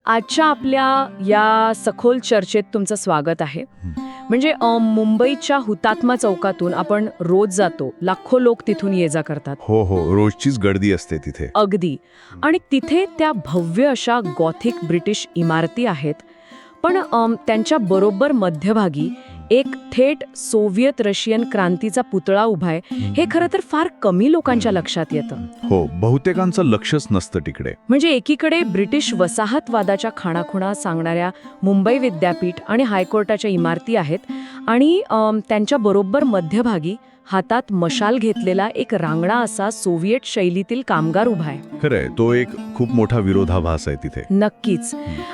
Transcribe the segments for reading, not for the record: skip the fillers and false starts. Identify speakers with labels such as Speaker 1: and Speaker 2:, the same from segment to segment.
Speaker 1: आजच्या आपल्या या सखोल चर्चेत तुमचं स्वागत आहे. म्हणजे मुंबईच्या हुतात्मा चौकातून आपण रोज जातो, लाखो लोक तिथून ये जा करतात.
Speaker 2: हो हो, रोजचीच गर्दी असते तिथे.
Speaker 1: अगदी. आणि तिथे त्या भव्य अशा गॉथिक ब्रिटिश इमारती आहेत, पण त्यांच्या बरोबर मध्यभागी एक थेट सोव्हिएत रशियन क्रांतीचा पुतळा उभा आहे. हे खरं तर फार कमी लोकांच्या लक्षात येतं.
Speaker 2: हो, बहुतेकांचं लक्षच नसतं तिकडे.
Speaker 1: म्हणजे एकीकडे ब्रिटिश वसाहतवादाच्या खाणाखुणा सांगणाऱ्या मुंबई विद्यापीठ आणि हायकोर्टाच्या इमारती आहेत, आणि त्यांच्या बरोबर मध्यभागी हातात मशाल घेतलेला एक रांगणा असा सोव्हिएट शैलीतील कामगार उभा आहे.
Speaker 2: खरंय, तो एक खूप मोठा विरोधाभास आहे तिथे.
Speaker 1: नक्कीच.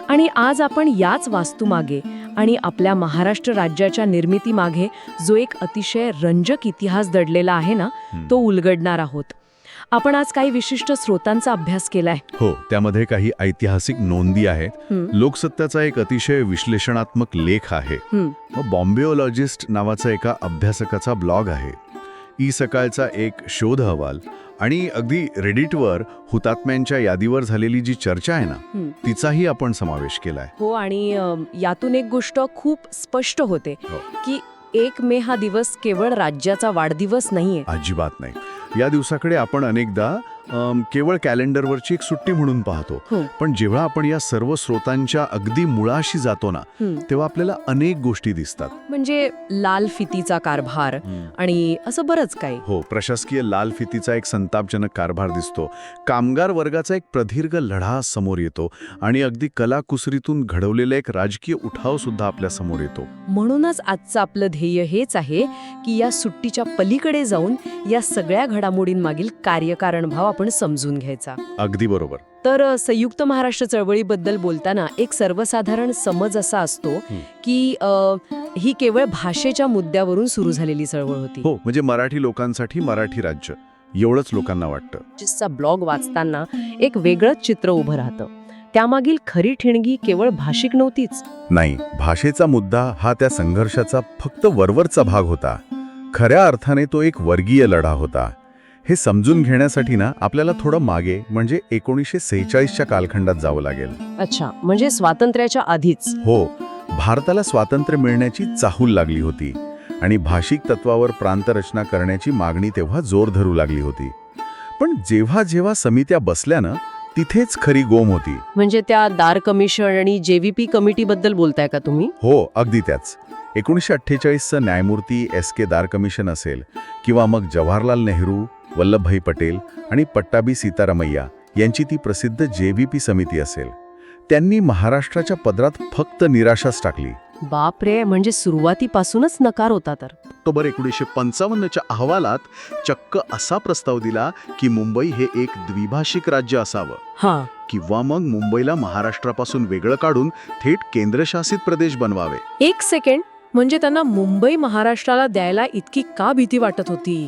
Speaker 1: आणि आज आपण याच वास्तूमागे आणि आपल्या महाराष्ट्र राज्याच्या निर्मितीमागे जो एक अतिशय रंजक इतिहास दडलेला आहे ना, तो उलगडणार आहोत. आपण आज काही विशिष्ट स्रोतांचा अभ्यास केलाय.
Speaker 2: हो, त्यामध्ये काही ऐतिहासिक नोंदी आहेत. लोकसत्ताचा एक अतिशय विश्लेषणात्मक लेख आहे. बॉम्बेओलॉजिस्ट नावाचा एका अभ्यासकाचा ब्लॉग आहे. ई सकाळचा एक शोध अहवाल आणि अगदी रेडिटवर हुतात्म्यांच्या यादीवर झालेली जी चर्चा आहे ना, तिचाही आपण समावेश केलाय.
Speaker 1: हो, आणि यातून एक गोष्ट खूप स्पष्ट होते की 1 मे हा दिवस केवळ राज्याचा वाढदिवस नाहीये.
Speaker 2: अजिबात नाही. या दिवसाकडे आपण अनेकदा केवळ कॅलेंडरवरची एक सुट्टी म्हणून पाहतो. पण जेव्हा आपण या सर्व स्रोतांच्या अगदी मुळाशी जातो ना, तेव्हा आपल्याला अनेक गोष्टी दिसतात.
Speaker 1: म्हणजे लाल फितीचा कारभार आणि असं बरंच काही.
Speaker 2: हो, प्रशासकीय लाल फितीचा एक संतापजनक कारभार दिसतो. कामगार वर्गाचा एक प्रदीर्घ लढा समोर येतो आणि अगदी कलाकुसरीतून घडवलेला एक राजकीय उठाव सुद्धा आपल्या समोर येतो.
Speaker 1: म्हणूनच आजचं आपलं ध्येय हेच आहे की या सुट्टीच्या पलीकडे जाऊन या सगळ्या घडामोडींमागील कार्यकारण भाव आपण समजून घ्यायचा.
Speaker 2: अगदी बरोबर.
Speaker 1: तर संयुक्त महाराष्ट्र चळवळीबद्दल बोलताना एक सर्वसाधारण समज असा असतो की ही केवळ भाषेच्या मुद्द्यावरून सुरू झालेली चळवळ होती.
Speaker 2: हो, म्हणजे मराठी लोकांसाठी मराठी राज्य, एवढंच लोकांना वाटतं.
Speaker 1: जिसचा ब्लॉग वाचताना एक वेगळंच चित्र उभं राहतं. त्यामागील खरी ठिणगी केवळ भाषिक नव्हतीच.
Speaker 2: नाही, भाषेचा मुद्दा हा त्या संघर्षाचा फक्त वरवरचा भाग होता. खऱ्या अर्थाने तो एक वर्गीय लढा होता. हे समजून घेण्यासाठी ना आपल्याला थोडं मागे, म्हणजे 1946च्या कालखंडात जावं लागेल.
Speaker 1: अच्छा, म्हणजे स्वातंत्र्याच्या आधीच.
Speaker 2: हो, भारताला स्वातंत्र्य मिळण्याची चाहूल लागली होती आणि भाषिक तत्वावर प्रांतरचना करण्याची मागणी तेव्हा जोर धरू लागली होती. पण जेव्हा जेव्हा समित्या बसल्या ना, तिथेच खरी गोम होती.
Speaker 1: म्हणजे त्या दार कमिशन आणि JVP कमिटीबद्दल बोलताय का तुम्ही?
Speaker 2: हो, अगदी त्याच. 1948चं न्यायमूर्ती SK दार कमिशन असेल, किंवा मग जवाहरलाल नेहरू, वल्लभभाई पटेल आणि पट्टाभी सीतारामय्या यांची ती प्रसिद्ध JVP समिती असेल, त्यांनी महाराष्ट्राच्या पदरात फक्त निराशाच टाकली.
Speaker 1: बापरे, म्हणजे सुरुवातीपासूनच नकार होता तर.
Speaker 3: ऑक्टोबर 1955च्या अहवालात चक्क असा प्रस्ताव दिला की मुंबई हे एक द्विभाषिक राज्य असावं, किंवा मग मुंबईला महाराष्ट्रापासून वेगळं काढून थेट केंद्रशासित प्रदेश बनवावे.
Speaker 1: एक सेकंड, म्हणजे त्यांना मुंबई महाराष्ट्राला द्यायला इतकी का भीती वाटत होती?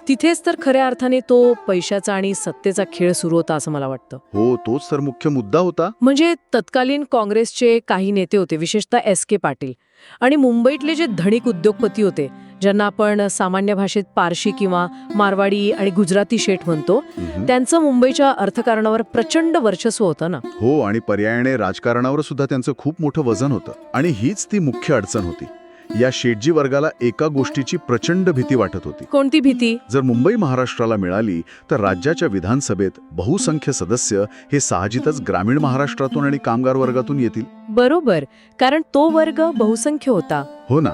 Speaker 1: तिथेच तर खऱ्या अर्थाने तो पैशाचा आणि सत्तेचा खेळ सुरू होता असं मला वाटतं.
Speaker 3: हो, तोच तर मुख्य मुद्दा होता.
Speaker 1: म्हणजे तत्कालीन काँग्रेसचे काही नेते होते, विशेषतः SK पाटील, आणि मुंबईतले जे धनिक उद्योगपती होते, ज्यांना आपण सामान्य भाषेत पारशी किंवा मारवाडी आणि गुजराती शेठ म्हणतो, त्यांचं मुंबईच्या अर्थकारणावर प्रचंड वर्चस्व होतं ना.
Speaker 3: हो, आणि पर्यायाने राजकारणावर सुद्धा त्यांचं खूप मोठं वजन होतं. आणि हीच ती मुख्य अडचण होती. या शेठजी वर्गाला एका गोष्टीची प्रचंड भीती वाटत होती.
Speaker 1: कोणती भीती?
Speaker 3: जर मुंबई महाराष्ट्राला मिळाली तर राज्याच्या विधानसभेत बहुसंख्य सदस्य हे साहजिकच ग्रामीण महाराष्ट्रातून आणि कामगार वर्गातून येतील.
Speaker 1: बरोबर, कारण तो वर्ग बहुसंख्य होता.
Speaker 3: हो ना.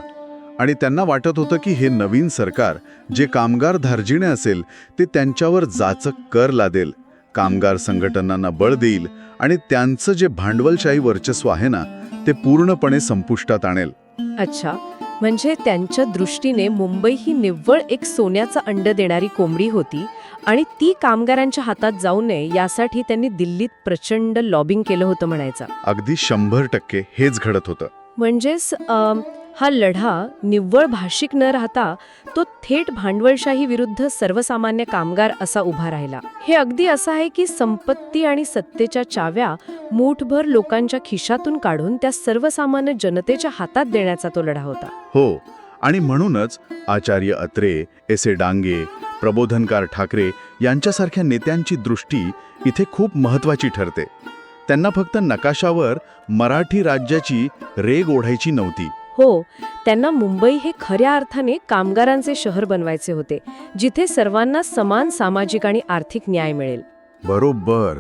Speaker 3: आणि त्यांना वाटत होतं की हे नवीन सरकार जे कामगार धार्जिणे असेल ते त्यांच्यावर जाचक कर लादेल, कामगार संघटनांना बळ देईल आणि त्यांचं जे भांडवलशाही वर्चस्व आहे ना, ते पूर्णपणे संपुष्टात आणेल.
Speaker 1: अच्छा, म्हणजे त्यांच्या दृष्टीने मुंबई ही निव्वळ एक सोन्याचा अंड देणारी कोंबडी होती, आणि ती कामगारांच्या हातात जाऊ नये यासाठी त्यांनी दिल्लीत प्रचंड लॉबिंग केलं होतं म्हणायचं.
Speaker 3: अगदी 100% हेच घडत होतं.
Speaker 1: म्हणजेच हा लढा निव्वळ भाषिक न राहता तो थेट भांडवलशाही विरुद्ध सर्वसामान्य कामगार असा उभा राहिला. हे अगदी असं आहे की संपत्ती आणि सत्तेच्या चाव्या मूठभर लोकांच्या खिशातून काढून त्या सर्वसामान्य जनतेच्या हातात देण्याचा तो लढा होता.
Speaker 3: हो, आणि म्हणूनच आचार्य अत्रे, S.A. डांगे, प्रबोधनकार ठाकरे यांच्यासारख्या नेत्यांची दृष्टी इथे खूप महत्वाची ठरते. त्यांना फक्त नकाशावर मराठी राज्याची रेघ ओढायची नव्हती.
Speaker 1: हो, त्यांना मुंबई हे खऱ्या अर्थाने कामगारांचे शहर बनवायचे होते, जिथे सर्वांना समान सामाजिक आणि आर्थिक न्याय मिळेल.
Speaker 3: बरोबर.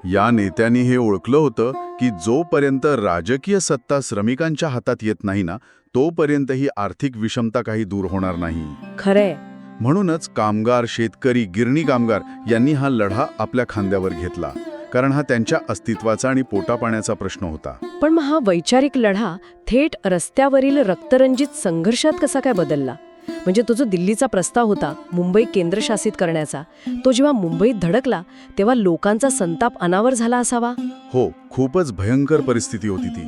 Speaker 3: या नेत्यांनी हे ओळखलं होतं की जोपर्यंत राजकीय सत्ता श्रमिकांच्या हातात येत नाही ना, तोपर्यंत ही आर्थिक विषमता काही दूर होणार नाही.
Speaker 1: खरंय.
Speaker 3: म्हणूनच कामगार, शेतकरी, गिरणी कामगार यांनी हा लढा आपल्या खांद्यावर घेतला, कारण हा त्यांच्या अस्तित्वाचा आणि पोटापाण्याचा प्रश्न होता.
Speaker 1: पण मग हा वैचारिक लढा थेट रस्त्यावरील रक्तरंजित संघर्षात कसा काय बदलला? म्हणजे तो जो दिल्लीचा प्रस्ताव होता मुंबई केंद्रशासित करण्याचा, तो जेव्हा मुंबईत धडकला तेव्हा लोकांचा संताप अनावर झाला असावा.
Speaker 3: हो, खूपच भयंकर परिस्थिती होती ती.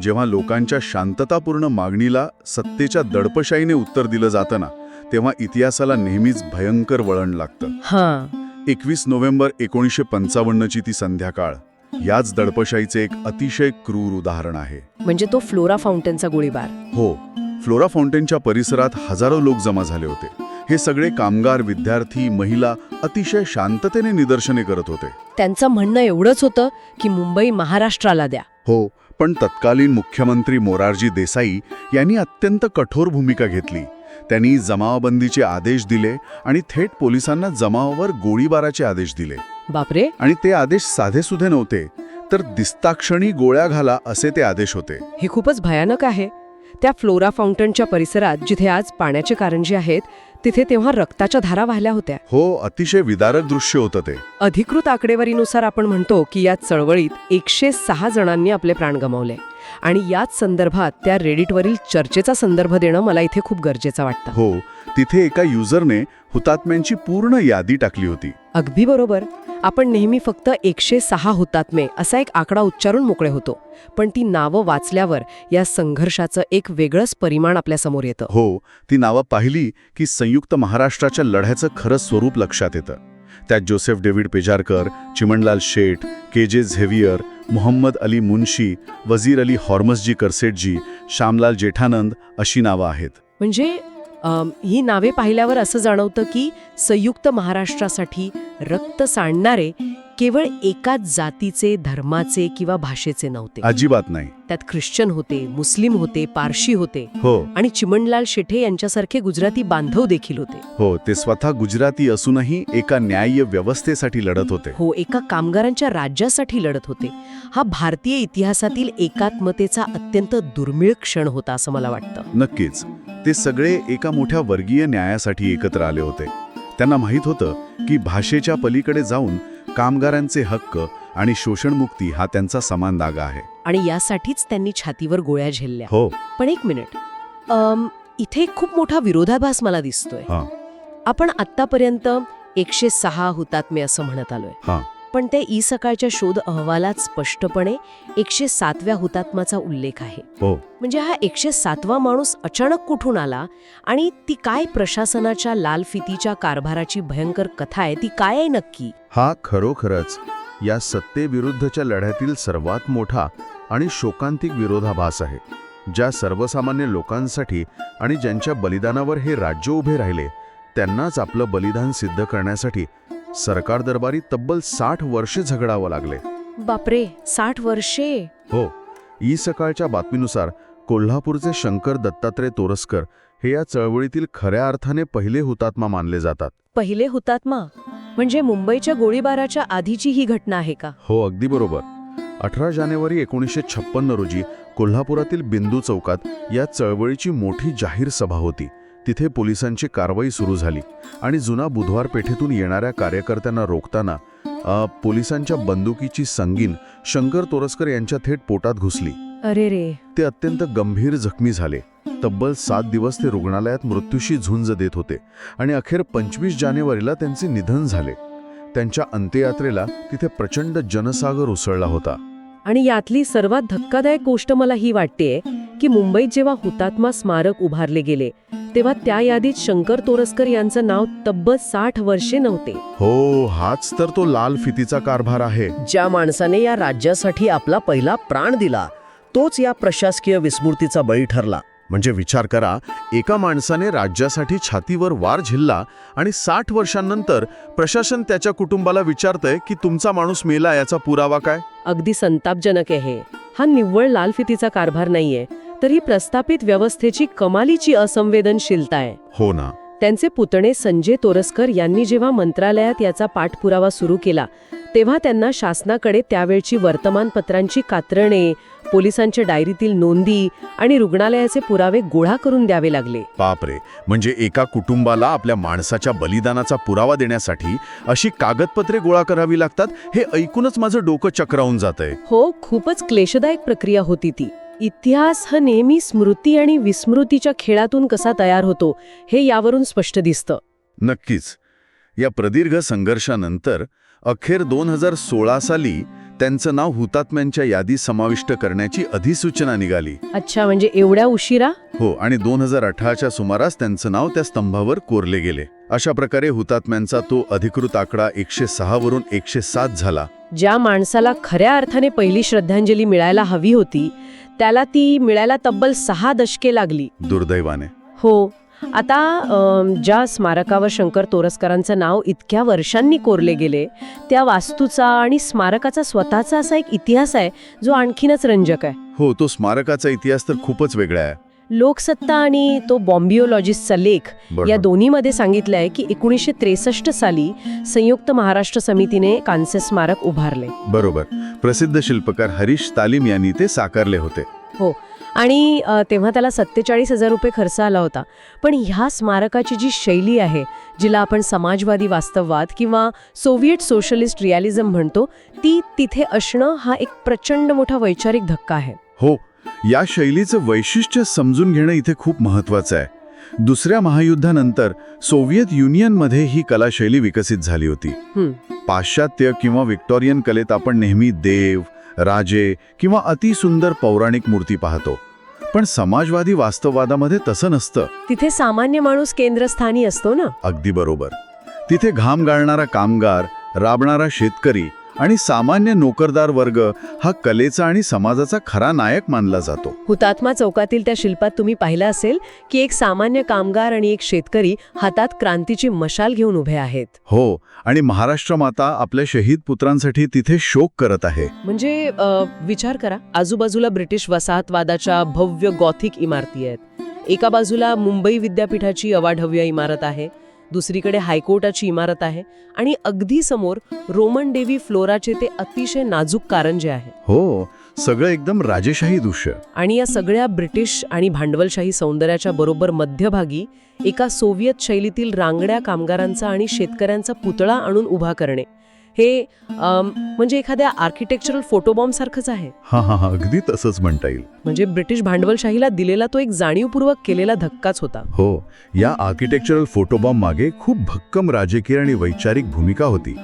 Speaker 3: जेव्हा लोकांच्या शांततापूर्ण मागणीला सत्तेच्या दडपशाहीने उत्तर दिलं जातं ना, तेव्हा इतिहासाला नेहमीच भयंकर वळण लागतं.
Speaker 1: हां.
Speaker 3: 21 नोव्हेंबर 1955ची ती संध्याकाळ याच दडपशाहीचे एक अतिशय क्रूर उदाहरण आहे.
Speaker 1: म्हणजे तो फ्लोरा फाउंटनचा गोळीबार.
Speaker 3: हो, फ्लोरा फाउंटेनच्या परिसरात हजारो लोक जमा झाले होते. हे सगळे कामगार, विद्यार्थी, महिला अतिशय शांततेने निदर्शने करत होते.
Speaker 1: त्यांचं म्हणणं एवढंच होतं की मुंबई महाराष्ट्राला द्या.
Speaker 3: हो, पण तत्कालीन मुख्यमंत्री मोरारजी देसाई यांनी अत्यंत कठोर भूमिका घेतली. त्यांनी जमावबंदीचे आदेश दिले आणि थेट पोलिसांना जमावावर गोळीबाराचे आदेश दिले.
Speaker 1: बापरे.
Speaker 3: आणि ते आदेश साधेसुधे नव्हते, तर दिसताक्षणी गोळ्या घाला असे ते आदेश होते.
Speaker 1: हे खूपच भयानक आहे. त्या फ्लोरा फाउंटनच्या परिसरात जिथे आज पाण्याचे कारंजे आहेत, तिथे तेव्हा रक्ताच्या धारा वाहल्या होत्या.
Speaker 3: हो, अतिशय विदारक दृश्य होतं ते.
Speaker 1: अधिकृत आकडेवारीनुसार आपण म्हणतो की या चळवळीत 106 जणांनी आपले प्राण गमावले. आणि याच संदर्भात त्या रेडिटवरील चर्चेचा संदर्भ देणं मला इथे खूप गरजेचं वाटतं.
Speaker 3: हो, तिथे एका युजरने हुतात्म्यांची पूर्ण यादी टाकली होती.
Speaker 1: अगदी बरोबर. आपण नेहमी फक्त 106 हुतात्मे असा एक आकडा उच्चारून मोकळे होतो, पण ती नावं वाचल्यावर या संघर्षाचं एक वेगळंच परिमाण आपल्यासमोर येतं.
Speaker 3: हो, ती नावं पाहिली की संयुक्त महाराष्ट्राच्या लढ्याचं खरं स्वरूप लक्षात येतं. त्यात जोसेफ डेव्हिड पेजारकर, चिमणलाल शेठ, के.जे. झेवियर, मोहम्मद अली मुन्शी, वजीर अली हॉर्मसजी करसेटजी, श्यामलाल जेठानंद अशी नावं आहेत.
Speaker 1: म्हणजे ही नावे पाहिल्यावर असं जाणवतं की संयुक्त महाराष्ट्रासाठी रक्त सांडणारे केवळ एकाच जातीचे, धर्माचे किंवा भाषेचे नव्हते.
Speaker 3: अजिबात नाही.
Speaker 1: त्यात ख्रिश्चन होते, मुस्लिम होते, पारशी होते.
Speaker 3: हो.
Speaker 1: आणि चिमणलाल शेठे यांच्यासारखे गुजराती बांधव देखील होते.
Speaker 3: हो, ते स्वतः गुजराती असूनही एका न्याय्य व्यवस्थेसाठी लढत होते.
Speaker 1: हो, एका कामगारांच्या राज्यासाठी लढत होते. हा भारतीय इतिहासातील एकात्मतेचा अत्यंत दुर्मिळ क्षण होता असं मला वाटतं.
Speaker 3: नक्कीच. ते सगळे एका मोठ्या वर्गीय न्यायासाठी एकत्र आले होते. त्यांना माहीत होतं की भाषेच्या पलीकडे जाऊन कामगारांचे हक्क आणि शोषणमुक्ती हा त्यांचा समान धागा आहे.
Speaker 1: आणि यासाठीच त्यांनी छातीवर गोळ्या झेलल्या.
Speaker 3: हो.
Speaker 1: पण एक मिनिट, इथे एक खूप मोठा विरोधाभास मला दिसतोय.
Speaker 3: हां.
Speaker 1: आपण आत्तापर्यंत 106 हुतात्मे असं म्हणत आलोय,
Speaker 3: हां.
Speaker 1: पण त्या ई सकाळच्या शोध अहवालात स्पष्टपणे 107व्या हुतात्म्याचा उल्लेख आहे.
Speaker 3: हो.
Speaker 1: म्हणजे हा 107वा माणूस अचानक कुठून आला आणि ती काय प्रशासनाच्या लालफितीच्या कारभाराची भयंकर कथा आहे, ती काय आहे नक्की?
Speaker 3: हा खरोखरच या सत्तेविरुद्धच्या लढ्यातील सर्वात मोठा आणि शोकांतिक विरोधाभास आहे. ज्या सर्वसामान्य लोकांसाठी आणि ज्यांच्या बलिदानावर हे राज्य उभे राहिले, त्यांनाच आपलं बलिदान सिद्ध करण्यासाठी सरकार दरबारी तब्बल 60 वर्षे झगडावं लागले.
Speaker 1: बापरे, 60 वर्षे.
Speaker 3: हो. ई सकाळच्या बातमीनुसार कोल्हापूरचे शंकर दत्तात्रय तोरसकर हे या चळवळीतील खऱ्या अर्थाने पहिले हुतात्मा मानले जातात.
Speaker 1: पहिले हुतात्मा म्हणजे मुंबईच्या गोळीबाराच्या आधीची ही घटना आहे का?
Speaker 3: हो, अगदी बरोबर. 18 जानेवारी 1956 रोजी कोल्हापुरातील बिंदू चौकात या चळवळीची मोठी जाहीर सभा होती. तिथे पोलिसांची कारवाई सुरू झाली आणि जुना बुधवार पेठेतून येणाऱ्या कार्यकर्त्यांना रोखताना पोलिसांच्या बंदुकीची संगीन शंकर तोरसकर यांच्या थेट पोटात घुसली.
Speaker 1: अरे रे.
Speaker 3: ते अत्यंत गंभीर जखमी झाले. तब्बल 7 दिवस ते रुग्णालयात मृत्यूशी झुंज देत होते आणि अखेर 25 जानेवारीला त्यांचे निधन झाले. त्यांच्या अंत्ययात्रेला तिथे प्रचंड जनसागर उसळला होता.
Speaker 1: आणि यातली सर्वात धक्कादायक गोष्ट मला ही वाटतेय की मुंबईत जेव्हा हुतात्मा स्मारक उभारले गेले तेव्हा त्या यादीत शंकर तोरसकर यांचं नाव तब्बल 60 वर्षे नव्हते.
Speaker 3: हो, हाच तर तो लाल फितीचा कारभार आहे.
Speaker 4: ज्या माणसाने या राज्यासाठी आपला पहिला प्राण दिला, तोच या प्रशासकीय विस्मृतीचा बळी ठरला.
Speaker 3: म्हणजे विचार करा, एका माणसाने राज्यासाठी छातीवर वार झेलला आणि 60 वर्षांनंतर प्रशासन त्याच्या कुटुंबाला विचारतंय की तुमचा माणूस मेला, याचा पुरावा काय?
Speaker 1: अगदी संतापजनक आहे. हा निव्वळ लालफितीचा कारभार नाहीये, तर ही प्रस्थापित व्यवस्थेची कमालीची असंवेदनशीलता आहे.
Speaker 3: हो ना.
Speaker 1: त्यांचे पुतणे संजय तोरसकर यांनी जेव्हा मंत्रालयात याचा पाठपुरावा सुरू केला, तेव्हा त्यांना शासनाकडे त्यावेळची वर्तमानपत्रांची कात्रणे, पोलिसांच्या डायरीतील नोंदी आणि रुग्णालयाचे पुरावे गोळा करून द्यावे लागले.
Speaker 3: बापरे, म्हणजे एका कुटुंबाला आपल्या माणसाच्या बलिदानाचा पुरावा देण्यासाठी अशी कागदपत्रे गोळा करावी लागतात. हे ऐकूनच माझं डोकं चक्रावून जातंय.
Speaker 1: हो, खूपच क्लेशदायक प्रक्रिया होती ती. इतिहास हा नेहमी स्मृती आणि विस्मृतीच्या खेळातून कसा तयार होतो हे यावरून स्पष्ट दिसतं.
Speaker 3: नक्कीच. या प्रदीर्घ संघर्षानंतर अखेर 2016 साली त्यांचं नाव हुतात्म्यांच्या यादीत समाविष्ट करण्याची अधिसूचना निघाली.
Speaker 1: अच्छा, म्हणजे एवढ्या उशिरा?
Speaker 3: हो, आणि 2018च्या सुमारास त्यांचं नाव त्या स्तंभावर कोरले गेले. अशा प्रकारे हुतात्म्यांचा तो अधिकृत आकडा 106 वरून 107 झाला.
Speaker 1: ज्या माणसाला खऱ्या अर्थाने पहिली श्रद्धांजली मिळायला हवी होती, त्याला ती मिळायला तब्बल 6 दशके लागली.
Speaker 3: दुर्दैवाने.
Speaker 1: हो. आता ज्या स्मारकावर शंकर तोरसकरांचं नाव इतक्या वर्षांनी कोरले गेले, त्या वास्तूचा आणि स्मारकाचा स्वतःचा असा एक इतिहास आहे जो आणखीनच रंजक आहे.
Speaker 3: हो, तो स्मारकाचा इतिहास तर खूपच वेगळा आहे.
Speaker 1: लोकसत्ता आणि तो बॉम्बिओलॉजिस्टचा लेख
Speaker 3: बरोबर.
Speaker 1: या दोन्हीमध्ये सांगितलं आहे की 1963 साली संयुक्त महाराष्ट्र समितीने कांस्य स्मारक उभारले.
Speaker 3: बरोबर. प्रसिद्ध शिल्पकार हरीश तालीम यांनी ते साकारले होते.
Speaker 1: हो, आणि तेव्हा त्याला 47,000 रुपये खर्च आला होता. पण ह्या स्मारकाची जी शैली आहे, जिला आपण समाजवादी वास्तववाद किंवा सोव्हिएट सोशलिस्ट रिअलिझम म्हणतो, ती तिथे असणं हा एक प्रचंड मोठा वैचारिक धक्का आहे.
Speaker 3: हो, या शैलीचं वैशिष्ट्य समजून घेणं इथे खूप महत्वाचं आहे. दुसऱ्या महायुद्धानंतर सोव्हिएत युनियनमध्ये ही कलाशैली विकसित झाली होती. पाश्चात्य किंवा व्हिक्टोरियन कलेत आपण नेहमी देव, राजे किंवा अतिसुंदर पौराणिक मूर्ती पाहतो. पण समाजवादी वास्तववादामध्ये तसं नसतं.
Speaker 1: तिथे सामान्य माणूस केंद्रस्थानी असतो ना.
Speaker 3: अगदी बरोबर. तिथे घाम गाळणारा कामगार, राबणारा शेतकरी आणि सामान्य नोकरदार वर्ग हा कलेचा आणि समाजाचा खरा नायक मानला जातो.
Speaker 1: हुतात्मा चौकातील त्या शिल्पात तुम्ही पाहिलं असेल की एक सामान्य कामगार आणि एक शेतकरी हातात क्रांतीची मशाल घेऊन उभे आहेत.
Speaker 3: हो, आणि महाराष्ट्र माता आपल्या शहीद पुत्रांसाठी तिथे शोक करत आहे.
Speaker 1: म्हणजे विचार करा, आजूबाजूला ब्रिटिश वसाहतवादाच्या भव्य गॉथिक इमारती आहेत. एका बाजूला मुंबई विद्यापीठाची अवाढव्य इमारत आहे, दुसरीकडे हायकोर्टाची इमारत आहे, आणि अगदी समोर रोमन देवी फ्लोराचे ते अतिशय नाजूक कारंजे आहे.
Speaker 3: हो, सगळं एकदम राजेशाही दृश्य.
Speaker 1: आणि या सगळ्या ब्रिटिश आणि भांडवलशाही सौंदर्याच्या बरोबर मध्यभागी एका सोव्हिएत शैलीतील रांगड्या कामगारांचा आणि शेतकऱ्यांचा पुतळा आणून उभा करणे, हे म्हणजे एखाद्या आर्किटेक्चरल फोटोबॉम्ब सारखंच आहे.
Speaker 3: हा, अगदी तसंच म्हणता येईल.
Speaker 1: म्हणजे ब्रिटिश भांडवलशाहीला दिलेला तो एक जाणीवपूर्वक केलेला धक्काच होता.
Speaker 3: हो, या आर्किटेक्चरल फोटोबॉम्ब मागे खूप भक्कम राजकीय आणि वैचारिक भूमिका होती.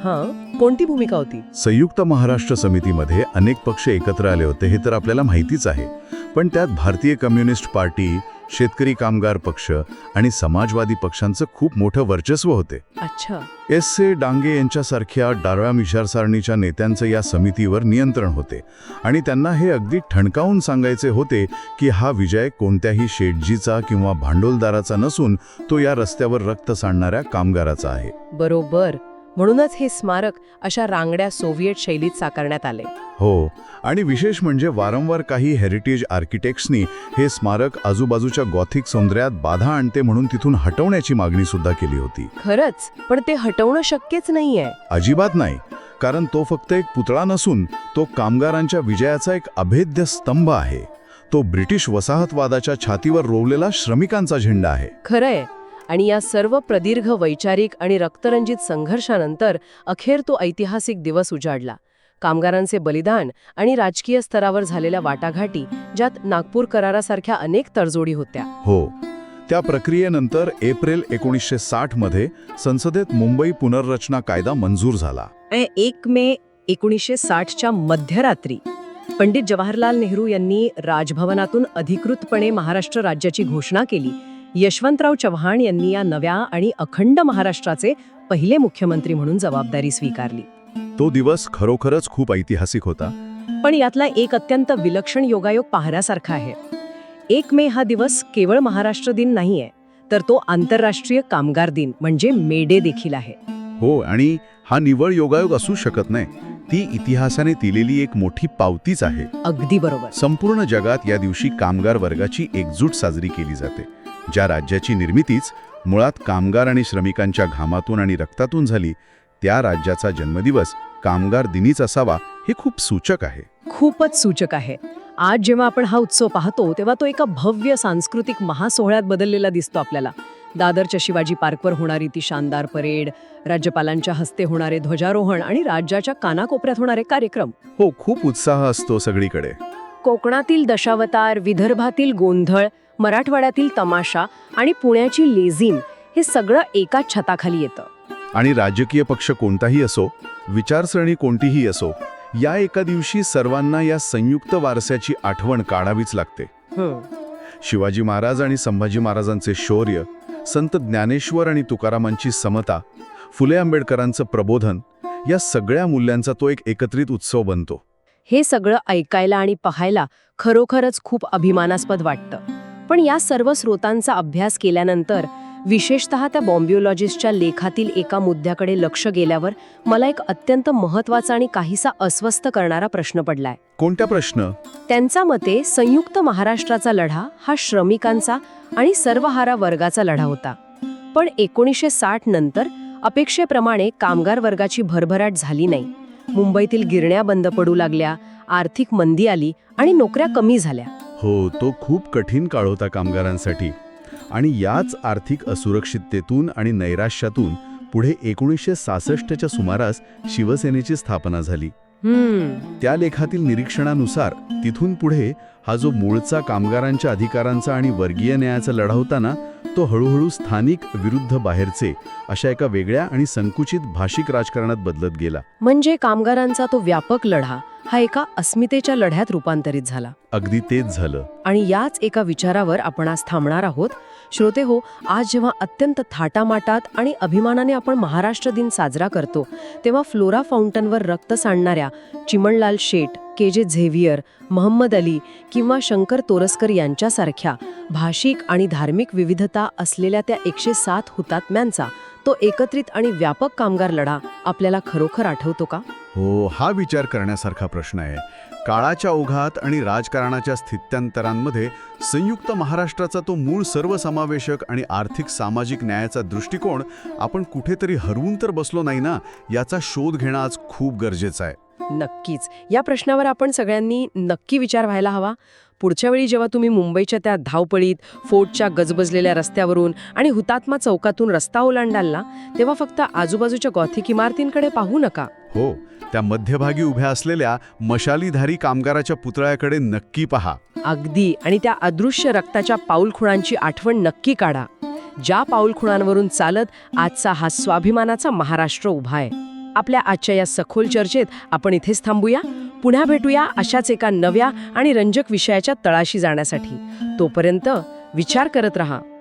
Speaker 1: कोणती भूमिका होती?
Speaker 3: संयुक्त महाराष्ट्र समितीमध्ये अनेक पक्ष एकत्र आले होते, हे तर आपल्याला माहितीच आहे. पण त्यात भारतीय कम्युनिस्ट पार्टी, शेतकरी कामगार पक्ष आणि समाजवादी पक्षांचं खूप मोठं वर्चस्व होते.
Speaker 1: अच्छा.
Speaker 3: एस.ए. डांगे यांच्यासारख्या डाव्या विचारसरणीच्या नेत्यांचं या समितीवर नियंत्रण होते आणि त्यांना हे अगदी ठणकावून सांगायचे होते की हा विजय कोणत्याही शेठजीचा किंवा भांडवलदाराचा नसून तो या रस्त्यावर रक्त सांडणाऱ्या कामगाराचा आहे.
Speaker 1: बरोबर. म्हणूनच हे स्मारक अशा रांगड्या सोव्हिएट शैलीत साकारण्यात आले.
Speaker 3: हो, आणि विशेष म्हणजे वारंवार काही हेरिटेज आर्किटेक्ट्सनी हे स्मारक आजूबाजूच्या गॉथिक सौंदर्यात बाधा आणते म्हणून तिथून हटवण्याची मागणी सुद्धा केली होती.
Speaker 1: खरंच, पण ते हटवणं शक्यच नाहीये.
Speaker 3: अजिबात नाही, कारण तो फक्त एक पुतळा नसून तो कामगारांच्या विजयाचा एक अभेद्य स्तंभ आहे. तो ब्रिटिश वसाहतवादाच्या छातीवर रोवलेला श्रमिकांचा झेंडा आहे.
Speaker 1: खरंय. आणि या सर्व प्रदीर्घ वैचारिक आणि रक्तरंजित संघर्षानंतर अखेर तो ऐतिहासिक दिवस उजाडला. कामगारांचे बलिदान आणि राजकीय स्तरावर झालेल्या वाटाघाटी, ज्यात नागपूर करारासारख्या अनेक तडजोडी होत्या.
Speaker 3: हो, त्या प्रक्रियेनंतर एप्रिल 1960 मध्ये संसदेत मुंबई पुनर्रचना कायदा मंजूर झाला.
Speaker 1: 1 मे 1960च्या मध्यरात्री पंडित जवाहरलाल नेहरू यांनी राजभवनातून अधिकृतपणे महाराष्ट्र राज्याची घोषणा केली. यशवंतराव चव्हाण यांनी या नव्या आणि अखंड महाराष्ट्राचे पहिले मुख्यमंत्री म्हणून जबाबदारी स्वीकारली.
Speaker 3: तो दिवस खरोखरच खूप ऐतिहासिक होता.
Speaker 1: पण यातला एक अत्यंत विलक्षण योगायोग पाहण्यासारखा आहे. 1 मे हा दिवस केवळ महाराष्ट्र दिन नाहीये, तर तो आंतरराष्ट्रीय कामगार दिन म्हणजे मे डे देखील आहे.
Speaker 3: हो, आणि हा निव्वळ योगायोग असू शकत नाही. ती इतिहासाने दिलेली एक मोठी पावतीच आहे.
Speaker 1: अगदी बरोबर.
Speaker 3: संपूर्ण जगात या दिवशी कामगार वर्गाची एकजूट साजरी केली जाते. ज्या राज्याची निर्मितीच मुळात कामगार आणि श्रमिकांच्या घामातून आणि रक्तातून झाली, त्या राज्याचा जन्मदिवस कामगार दिनीच असावा हे खूप सूचक आहे.
Speaker 1: खूपच सूचक आहे. आज जेव्हा आपण हा उत्सव पाहतो तेव्हा तो एका भव्य सांस्कृतिक महासोहळ्यात बदललेला दिसतो आपल्याला. दादरच्या शिवाजी पार्कवर होणारी ती शानदार परेड, राज्यपालांच्या हस्ते होणारे ध्वजारोहण आणि राज्याच्या कानाकोपऱ्यात होणारे कार्यक्रम.
Speaker 3: हो, खूप उत्साह असतो सगळीकडे.
Speaker 1: कोकणातील दशावतार, विदर्भातील गोंधळ, मराठवाड्यातील तमाशा आणि पुण्याची लेझीम हे सगळं एकाच छताखाली येतं.
Speaker 3: आणि राजकीय पक्ष कोणताही असो, विचारसरणी कोणतीही असो, या एका दिवशी सर्वांना या संयुक्त वारशाची आठवण काढावीच लागते. शिवाजी महाराज आणि संभाजी महाराजांचे शौर्य, संत ज्ञानेश्वर आणि तुकारामांची समता, फुले आंबेडकरांचं प्रबोधन, या सगळ्या मूल्यांचा तो एक एकत्रित उत्सव बनतो.
Speaker 1: हे सगळं ऐकायला आणि पाहायला खरोखरच खूप अभिमानास्पद वाटतं. पण या सर्व स्रोतांचा अभ्यास केल्यानंतर, विशेषतः त्या बॉम्बिओलॉजिस्टच्या लेखातील एका मुद्द्याकडे लक्ष गेल्यावर मला एक अत्यंत महत्त्वाचा आणि काहीसा अस्वस्थ करणारा प्रश्न पडलाय.
Speaker 3: कोणत्या प्रश्न?
Speaker 1: त्यांच्या मते संयुक्त महाराष्ट्राचा लढा हा श्रमिकांचा आणि सर्वहारा वर्गाचा लढा होता. पण 1960 नंतर अपेक्षेप्रमाणे कामगार वर्गाची भरभराट झाली नाही. मुंबईतील गिरण्या बंद पडू लागल्या, आर्थिक मंदी आली आणि नोकऱ्या कमी झाल्या.
Speaker 3: हो, तो खूप कठीण काळ होता कामगारांसाठी. आणि याच आर्थिक असुरक्षिततेतून आणि नैराश्यातून पुढे 1966च्या सुमारास शिवसेनेची स्थापना झाली. त्या लेखातील निरीक्षणानुसार तिथून पुढे हा जो मूळचा कामगारांच्या अधिकारांचा आणि वर्गीय न्यायाचा लढा होता ना, तो हळूहळू स्थानिक विरुद्ध बाहेरचे अशा एका वेगळ्या आणि संकुचित भाषिक राजकारणात बदलत गेला.
Speaker 1: म्हणजे कामगारांचा तो व्यापक लढा हा एका अस्मितेच्या लढ्यात रूपांतरित झाला.
Speaker 3: अगदी तेच झालं.
Speaker 1: आणि याच एका विचारावर आपण आज थांबणार आहोत. श्रोते हो, आज जेव्हा अत्यंत थाटामाटात आणि अभिमानाने आपण महाराष्ट्र दिन साजरा करतो, तेव्हा फ्लोरा फाउंटनवर रक्त सांडणाऱ्या चिमणलाल शेट, के.जे. झेवियर, महम्मद अली किंवा शंकर तोरसकर यांच्यासारख्या भाषिक आणि धार्मिक विविधता असलेल्या त्या 107 हुतात्म्यांचा तो एकत्रित आणि व्यापक कामगार लढा आपल्याला खरोखर आठवतो का?
Speaker 3: हो, हा विचार करण्यासारखा प्रश्न आहे. काळाच्या ओघात आणि राजकारणाच्या स्थित्यंतरांमध्ये संयुक्त महाराष्ट्राचा तो मूळ सर्वसमावेशक आणि आर्थिक सामाजिक न्यायाचा दृष्टिकोन आपण कुठेतरी हरवून तर बसलो नाही ना, याचा शोध घेणं आज खूप गरजेचं आहे.
Speaker 1: नक्कीच. या प्रश्नावर आपण सगळ्यांनी नक्की विचार व्हायला हवा. पुढच्या वेळी जेव्हा तुम्ही मुंबईच्या त्या धावपळीत, फोर्टच्या गजबजलेल्या रस्त्यावरून आणि हुतात्मा चौकातून रस्ता ओलांडाल ना, तेव्हा फक्त आजूबाजूच्या गॉथिक इमारतींकडे पाहू नका.
Speaker 3: हो, त्या मध्यभागी उभ्या असलेल्या मशालीधारी कामगाराच्या पुतळ्याकडे नक्की पहा.
Speaker 1: अगदी. आणि त्या अदृश्य रक्ताच्या पाऊलखुणांची आठवण नक्की काढा, ज्या पाऊलखुणांवरून चालत आजचा हा स्वाभिमानाचा महाराष्ट्र उभा आहे. आपल्या आजच्या या सखोल चर्चेत आपण इथेच थांबूया. पुन्हा भेटूया अशाच एका नव्या आणि रंजक विषयाच्या तळाशी जाण्यासाठी. तोपर्यंत विचार करत रहा.